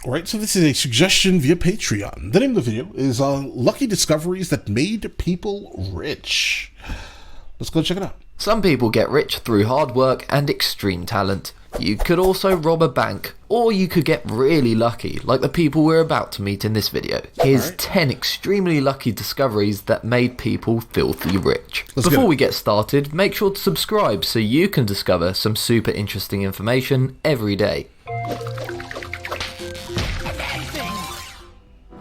Alright, so this is a suggestion via Patreon. The name of the video is Lucky Discoveries That Made People Rich. Let's go check it out. Some people get rich through hard work and extreme talent. You could also rob a bank, or you could get really lucky, like the people we're about to meet in this video. Here's 10 extremely lucky discoveries that made people filthy rich. Before we get started, make sure to subscribe so you can discover some super interesting information every day.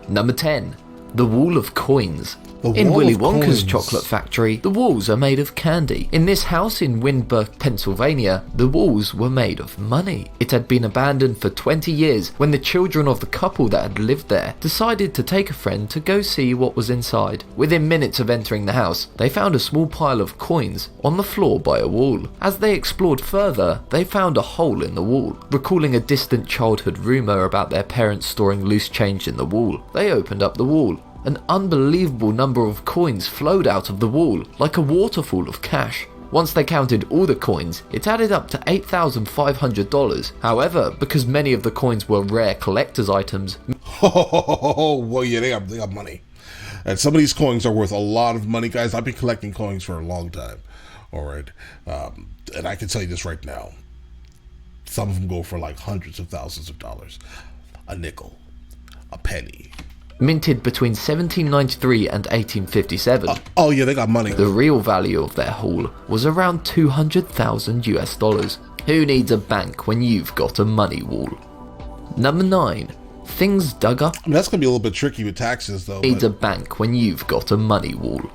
Number 10. The Wall of Coins. In Willy Wonka's chocolate factory, the walls are made of candy. In this house in Windber, Pennsylvania, the walls were made of money. It had been abandoned for 20 years when the children of the couple that had lived there decided to take a friend to go see what was inside. Within minutes of entering the house, they found a small pile of coins on the floor by a wall. As they explored further, they found a hole in the wall. Recalling a distant childhood rumor about their parents storing loose change in the wall, they opened up the wall. An unbelievable number of coins flowed out of the wall, like a waterfall of cash. Once they counted all the coins, it added up to $8,500. However, because many of the coins were rare collector's items... Well, yeah, they got money. And some of these coins are worth a lot of money, guys. I've been collecting coins for a long time. Alright. And I can tell you this right now. Some of them go for like hundreds of thousands of dollars. A nickel. A penny. Minted between 1793 and 1857. Oh yeah, they got money. The real value of their haul was around 200,000 US dollars. Who needs a bank when you've got a money wall? Number 9. Things dug up. I mean, that's gonna be a little bit tricky with taxes though. Needs a bank when you've got a money wall.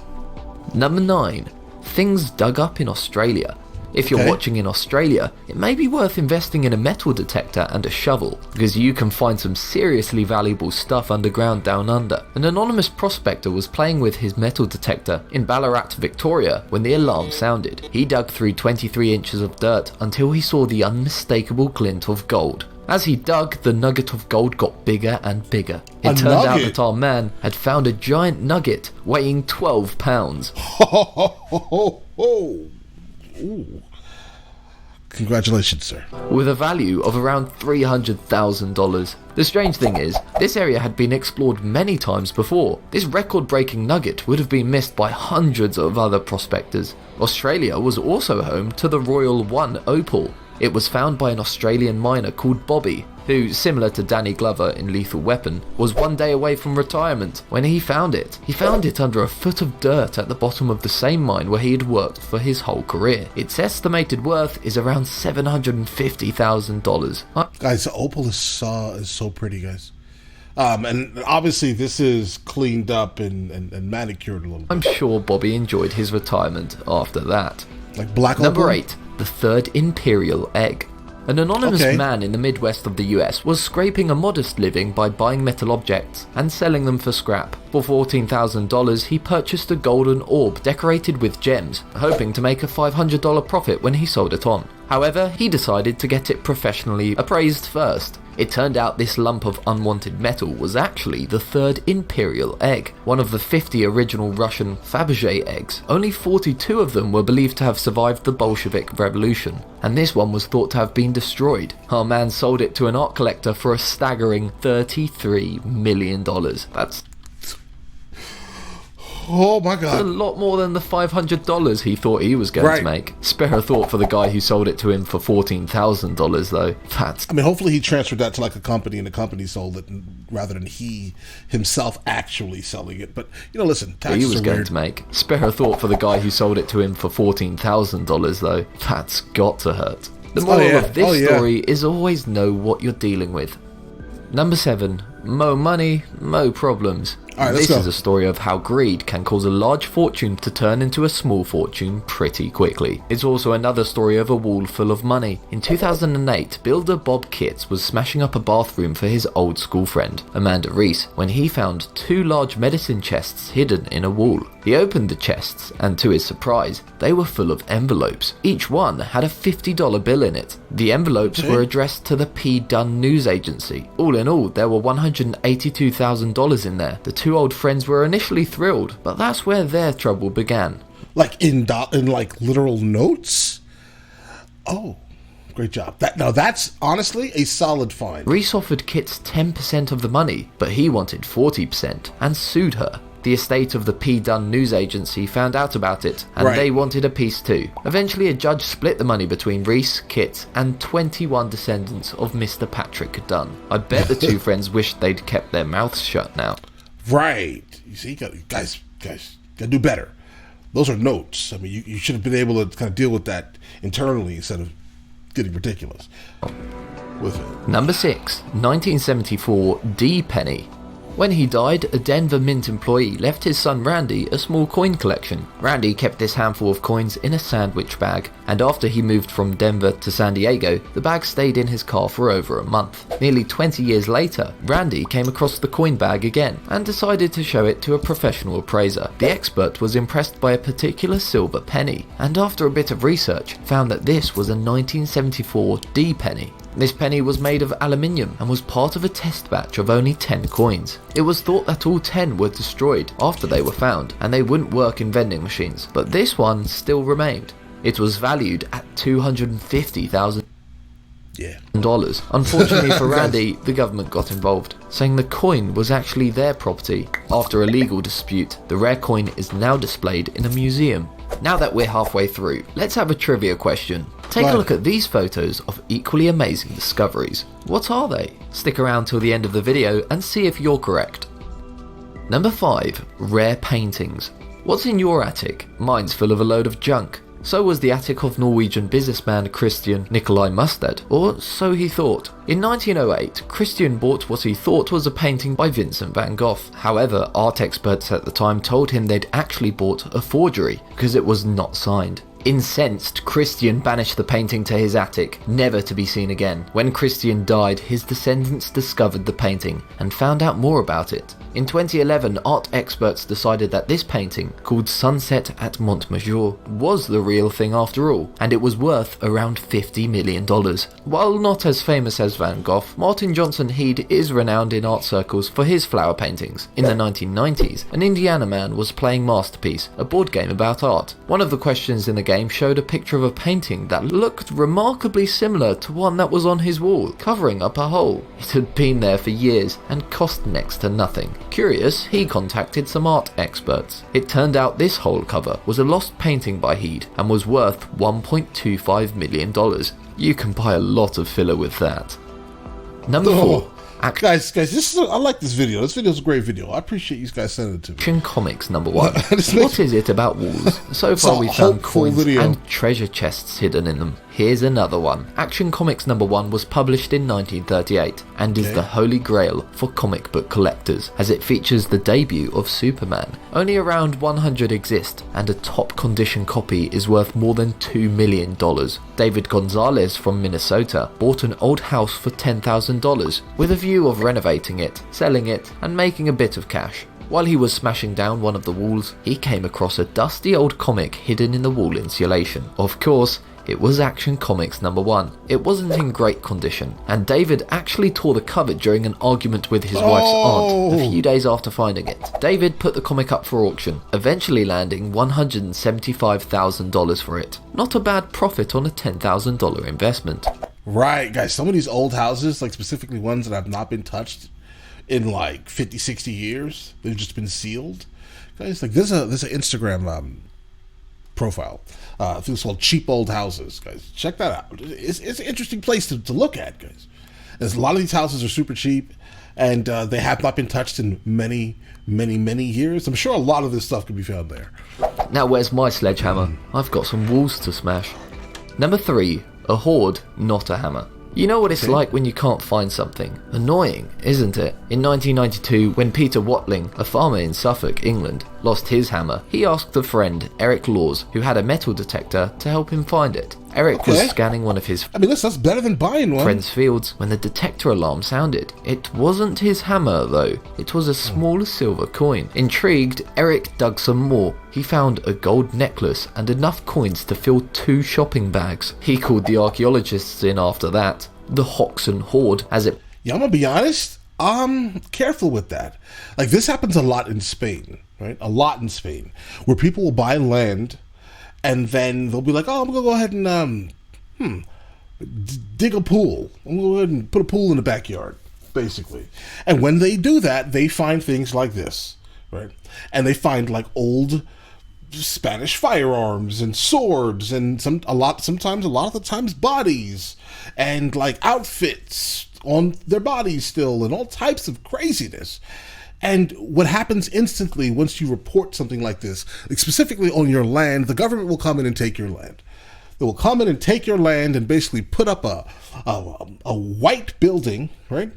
Number 9. Things dug up in Australia. If you're watching in Australia, it may be worth investing in a metal detector and a shovel, because you can find some seriously valuable stuff underground down under. An anonymous prospector was playing with his metal detector in Ballarat, Victoria, when the alarm sounded. He dug through 23 inches of dirt until he saw the unmistakable glint of gold. As he dug, the nugget of gold got bigger and bigger. It turned out that our man had found a giant nugget weighing 12 pounds. Ooh. Congratulations, sir. With a value of around $300,000. The strange thing is, this area had been explored many times before. This record-breaking nugget would have been missed by hundreds of other prospectors. Australia was also home to the Royal One opal. It was found by an Australian miner called Bobby, who, similar to Danny Glover in Lethal Weapon, was one day away from retirement when he found it. He found it under a foot of dirt at the bottom of the same mine where he had worked for his whole career. Its estimated worth is around $750,000. Guys, the opal is so pretty, guys. And obviously this is cleaned up and manicured a little bit. I'm sure Bobby enjoyed his retirement after that. Like black opal? Number 8. The Third Imperial Egg. An anonymous man in the Midwest of the US was scraping a modest living by buying metal objects and selling them for scrap. For $14,000 he purchased a golden orb decorated with gems, hoping to make a $500 profit when he sold it on. However, he decided to get it professionally appraised first. It turned out this lump of unwanted metal was actually the Third Imperial Egg, one of the 50 original Russian Fabergé eggs. Only 42 of them were believed to have survived the Bolshevik Revolution, and this one was thought to have been destroyed. Our man sold it to an art collector for a staggering $33 million. That's oh my god. a lot more than the $500 he thought he was going to make. Spare a thought for the guy who sold it to him for $14,000 though. I mean, hopefully he transferred that to like a company and the company sold it rather than he himself actually selling it. But, you know, listen, taxes he was are going weird. to make. Spare a thought for the guy who sold it to him for $14,000 though. That's got to hurt. The moral of this story is always know what you're dealing with. Number 7. Mo money, mo problems. This is a story of how greed can cause a large fortune to turn into a small fortune pretty quickly. It's also another story of a wall full of money. In 2008, builder Bob Kitts was smashing up a bathroom for his old school friend, Amanda Reese, when he found 2 large medicine chests hidden in a wall. He opened the chests, and to his surprise, they were full of envelopes. Each one had a $50 bill in it. The envelopes were addressed to the P. Dunn news agency. All in all, there were $182,000 in there. The 2 old friends were initially thrilled, but that's where their trouble began. Like in like literal notes? Oh, Great job. That's honestly a solid find. Reese offered Kitts 10% of the money, but he wanted 40% and sued her. The estate of the P. Dunn news agency found out about it, and they wanted a piece too. Eventually, a judge split the money between Reese, Kitts, and 21 descendants of Mr. Patrick Dunn. I bet the two friends wished they'd kept their mouths shut now. Right. You see, guys, gotta do better. Those are notes. I mean, you should have been able to kind of deal with that internally instead of getting ridiculous with it. Number 6, 1974, D. Penny. When he died, a Denver Mint employee left his son Randy a small coin collection. Randy kept this handful of coins in a sandwich bag, and after he moved from Denver to San Diego, the bag stayed in his car for over a month. Nearly 20 years later, Randy came across the coin bag again and decided to show it to a professional appraiser. The expert was impressed by a particular silver penny, and after a bit of research, found that this was a 1974 D penny. This penny was made of aluminium and was part of a test batch of only 10 coins. It was thought that all 10 were destroyed after they were found and they wouldn't work in vending machines, but this one still remained. It was valued at $250,000. Unfortunately for Randy, the government got involved, saying the coin was actually their property. After a legal dispute, the rare coin is now displayed in a museum. Now that we're halfway through, let's have a trivia question. Take a look at these photos of equally amazing discoveries. What are they? Stick around till the end of the video and see if you're correct. Number 5. Rare paintings. What's in your attic? Mine's full of a load of junk. So was the attic of Norwegian businessman Christian Nikolai Mustad, or so he thought. In 1908, Christian bought what he thought was a painting by Vincent van Gogh. However, art experts at the time told him they'd actually bought a forgery because it was not signed. Incensed, Christian banished the painting to his attic, never to be seen again. When Christian died, his descendants discovered the painting and found out more about it. In 2011, art experts decided that this painting, called Sunset at Montmajour, was the real thing after all, and it was worth around $50 million. While not as famous as Van Gogh, Martin Johnson Heade is renowned in art circles for his flower paintings. In the 1990s, an Indiana man was playing Masterpiece, a board game about art. One of the questions in the game showed a picture of a painting that looked remarkably similar to one that was on his wall, covering up a hole. It had been there for years and cost next to nothing. Curious, he contacted some art experts. It turned out this hole cover was a lost painting by Heade and was worth $1.25 million. You can buy a lot of filler with that. Number 4. Guys, I like this video. This video is a great video. I appreciate you guys sending it to me. Action Comics number 1. What is it about walls? So far we've found coins and treasure chests hidden in them. Here's another one. Action Comics number 1 was published in 1938 and is the holy grail for comic book collectors, as it features the debut of Superman. Only around 100 exist, and a top condition copy is worth more than $2 million. David Gonzalez from Minnesota bought an old house for $10,000 with a view of renovating it, selling it, and making a bit of cash. While he was smashing down one of the walls, he came across a dusty old comic hidden in the wall insulation. Of course, it was Action Comics number 1. It wasn't in great condition, and David actually tore the cover during an argument with his wife's aunt a few days after finding it. David put the comic up for auction, eventually landing $175,000 for it. Not a bad profit on a $10,000 investment. Right, guys, some of these old houses, like specifically ones that have not been touched in like 50, 60 years, they've just been sealed. Guys, like there's an Instagram profile. I think it's called Cheap Old Houses, guys. Check that out. It's an interesting place to look at, guys. There's a lot of these houses are super cheap, and they have not been touched in many, many, many years. I'm sure a lot of this stuff can be found there. Now where's my sledgehammer? I've got some walls to smash. Number 3. A hoard, not a hammer. You know what it's like when you can't find something. Annoying, isn't it? In 1992, when Peter Watling, a farmer in Suffolk, England, lost his hammer, he asked a friend, Eric Laws, who had a metal detector, to help him find it. Eric was scanning one of his that's better than buying one. friend's fields when the detector alarm sounded. It wasn't his hammer though, it was a small silver coin. Intrigued, Eric dug some more. He found a gold necklace and enough coins to fill 2 shopping bags. He called the archaeologists in after that. The Hoxton Hoard, as it... Yeah, I'm gonna be honest, careful with that. Like, this happens a lot in Spain, right? A lot in Spain, where people will buy land and then they'll be like, oh, I'm gonna go ahead and dig a pool. I'm going to go ahead and put a pool in the backyard, basically. And when they do that, they find things like this, right? And they find like old Spanish firearms and swords and sometimes a lot of the times bodies and like outfits on their bodies still and all types of craziness. And what happens instantly once you report something like this, like specifically on your land, the government will come in and take your land. They will come in and take your land and basically put up a white building, right?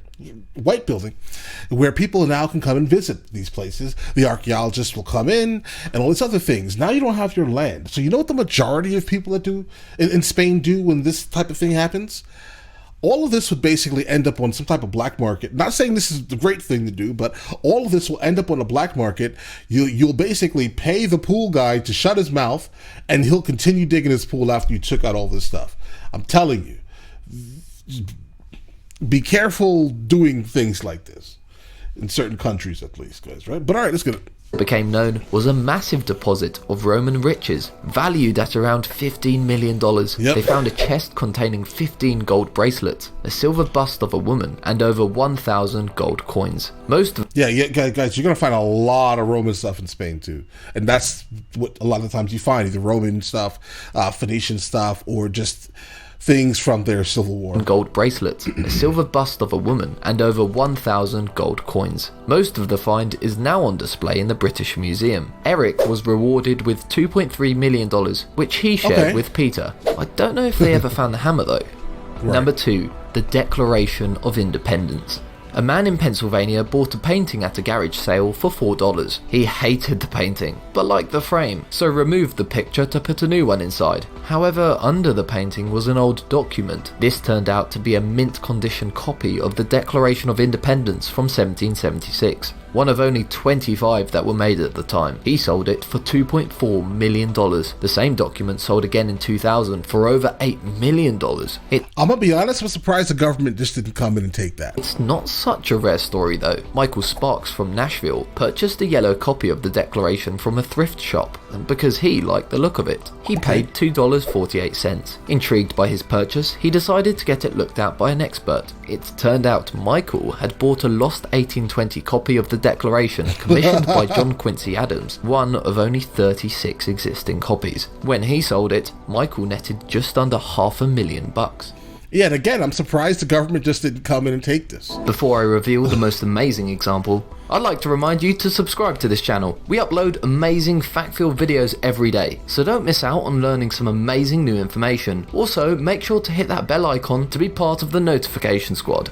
White building, where people now can come and visit these places. The archaeologists will come in and all these other things. Now you don't have your land. So you know what the majority of people that do in Spain do when this type of thing happens? All of this would basically end up on some type of black market. Not saying this is the great thing to do, but all of this will end up on a black market. You'll basically pay the pool guy to shut his mouth, and he'll continue digging his pool after you took out all this stuff. I'm telling you, be careful doing things like this in certain countries, at least, guys. Right? But all right, let's get it. Became known was a massive deposit of Roman riches, valued at around $15 million. Yep. They found a chest containing 15 gold bracelets, a silver bust of a woman, and over 1,000 gold coins. Most of yeah, guys, you're gonna find a lot of Roman stuff in Spain too, and that's what a lot of times you find: either Roman stuff, Phoenician stuff, or just things from their civil war. Gold bracelets, a silver bust of a woman, and over 1,000 gold coins. Most of the find is now on display in the British Museum. Eric was rewarded with $2.3 million, which he shared with Peter. I don't know if they ever found the hammer though. Right. Number 2, the Declaration of Independence. A man in Pennsylvania bought a painting at a garage sale for $4. He hated the painting, but liked the frame, so removed the picture to put a new one inside. However, under the painting was an old document. This turned out to be a mint condition copy of the Declaration of Independence from 1776. One of only 25 that were made at the time. He sold it for $2.4 million. The same document sold again in 2000 for over $8 million. I'm gonna be honest, I'm surprised the government just didn't come in and take that. It's not such a rare story though. Michael Sparks from Nashville purchased a yellow copy of the Declaration from a thrift shop, and because he liked the look of it, he paid $2.48. Intrigued by his purchase, he decided to get it looked at by an expert. It turned out Michael had bought a lost 1820 copy of the Declaration commissioned by John Quincy Adams, one of only 36 existing copies. When he sold it, Michael netted just under $500,000. Yeah, and again, I'm surprised the government just didn't come in and take this. Before I reveal the most amazing example, I'd like to remind you to subscribe to this channel. We upload amazing fact-filled videos every day, so don't miss out on learning some amazing new information. Also, make sure to hit that bell icon to be part of the notification squad.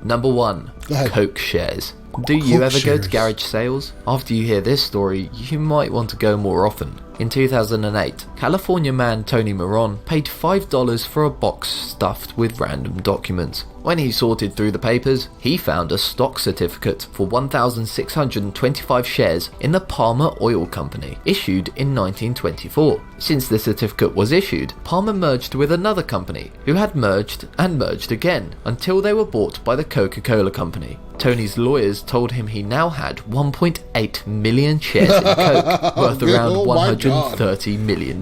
Number 1. Coke shares. Do you ever go to garage sales? After you hear this story, you might want to go more often. In 2008, California man Tony Moron paid $5 for a box stuffed with random documents. When he sorted through the papers, he found a stock certificate for 1,625 shares in the Palmer Oil Company, issued in 1924. Since the certificate was issued, Palmer merged with another company, who had merged and merged again, until they were bought by the Coca-Cola Company. Tony's lawyers told him he now had 1.8 million shares in Coke, worth around $130 million.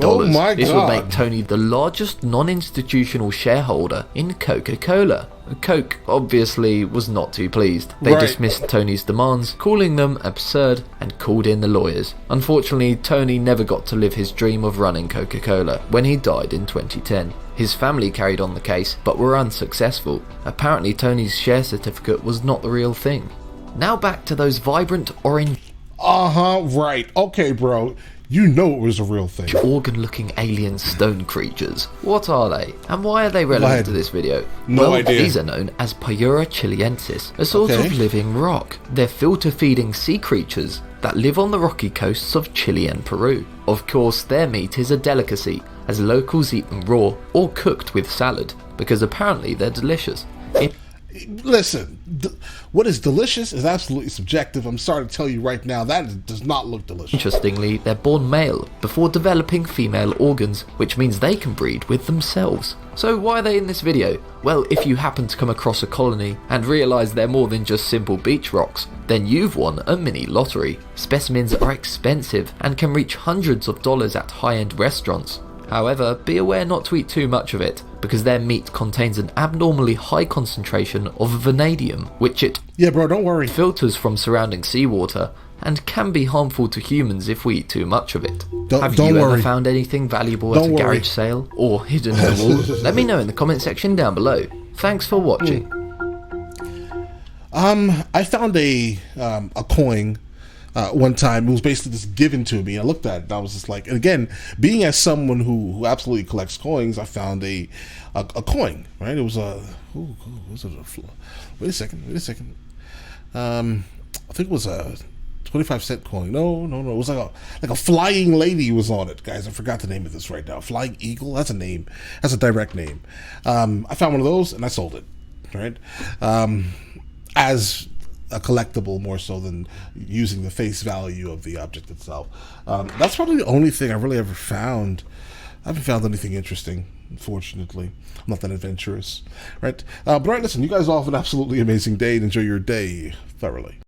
This would make Tony the largest non-institutional shareholder in Coca-Cola. Coke obviously was not too pleased. They dismissed Tony's demands, calling them absurd, and called in the lawyers. Unfortunately, Tony never got to live his dream of running Coca-Cola when he died in 2010. His family carried on the case, but were unsuccessful. Apparently, Tony's share certificate was not the real thing. Now back to those vibrant orange... right. Okay, bro. You know it was a real thing. Organ-looking alien stone creatures. What are they? And why are they relevant to this video? No idea. These are known as Pyura chilensis, a sort of living rock. They're filter-feeding sea creatures that live on the rocky coasts of Chile and Peru. Of course, their meat is a delicacy, as locals eat them raw or cooked with salad, because apparently they're delicious. Listen, what is delicious is absolutely subjective. I'm sorry to tell you right now, that does not look delicious. Interestingly, they're born male before developing female organs, which means they can breed with themselves. So why are they in this video? Well, if you happen to come across a colony and realise they're more than just simple beach rocks, then you've won a mini lottery. Specimens are expensive and can reach hundreds of dollars at high-end restaurants. However, be aware not to eat too much of it, because their meat contains an abnormally high concentration of vanadium, which it Yeah, bro, don't worry. filters from surrounding seawater, and can be harmful to humans if we eat too much of it. Have you ever found anything valuable at a garage sale, or hidden in the wall? Let me know in the comment section down below. Thanks for watching. I found a coin one time. It was basically just given to me. I looked at it and I was just like, and again, being as someone who absolutely collects coins, I found a coin, right? It was wait a second. I think it was a 25-cent coin. No. It was like a flying lady was on it, guys. I forgot the name of this right now. Flying Eagle. That's a name. That's a direct name. I found one of those and I sold it. Right. As a collectible more so than using the face value of the object itself. That's probably the only thing I really ever found. I haven't found anything interesting, unfortunately. I'm not that adventurous, right? But all right, listen, you guys all have an absolutely amazing day and enjoy your day thoroughly.